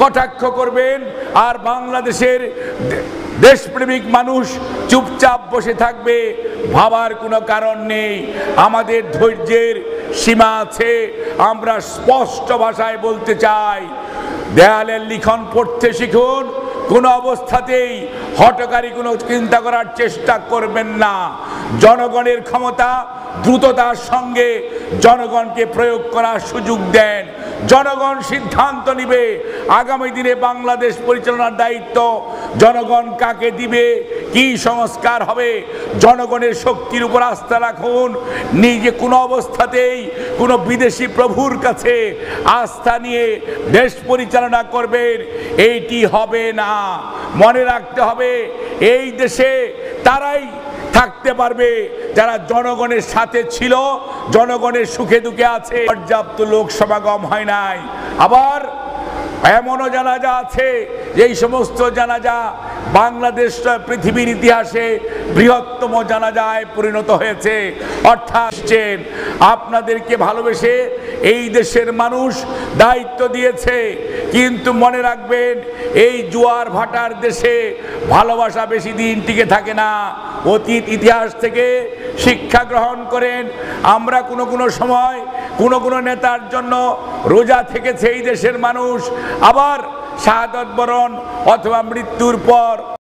কটাক্ষ করবেন আর বাংলাদেশের দেশপ্রেমিক মানুষ চুপচাপ বসে থাকবে, ভাবার কোনো কারণ নেই। আমাদের ধৈর্যের সীমা আছে। আমরা স্পষ্ট ভাষায় বলতে চাই, দেয়ালের লিখন পড়তে শিখুন। কোনো অবস্থাতেই হঠকারী কোনো চিন্তা করার চেষ্টা করবেন না। জনগণের ক্ষমতা দ্রুততার সঙ্গে জনগণকে প্রয়োগ করার সুযোগ দেন। জনগণ সিদ্ধান্ত নিবে আগামী দিনে বাংলাদেশ পরিচালনার দায়িত্ব জনগণ কাকে দিবে, কি সংস্কার হবে। জনগণের শক্তির উপর আস্থা রাখুন। নিজে কোনো অবস্থাতেই কোনো বিদেশি প্রভুর কাছে আস্থা নিয়ে দেশ পরিচালনা করবেন, এইটি হবে না। মনে রাখতে হবে, এই দেশে তারাই থাকতে পারবে যারা জনগণের সাথে ছিল, জনগণের সুখে দুঃখে আছে। পর্যাপ্ত লোক সমাগম হয় নাই। আবার এমনও জানাজা আছে, এই সমস্ত জানাজা বাংলাদেশ পৃথিবীর ইতিহাসে বৃহত্তম জানাজায় পরিণত হয়েছে। অর্থাৎ আপনাদেরকে ভালোবেসে এই দেশের মানুষ দায়িত্ব দিয়েছে, কিন্তু মনে রাখবেন এই জোয়ার ভাটার দেশে ভালোবাসা বেশি দিন টিকে থাকে না। অতীত ইতিহাস থেকে শিক্ষা গ্রহণ করেন। আমরা কোনো সময় কোনো নেতার জন্য রোজা থেকেছে এই দেশের মানুষ, আবার শাহাদত বরণ অথবা মৃত্যুর পর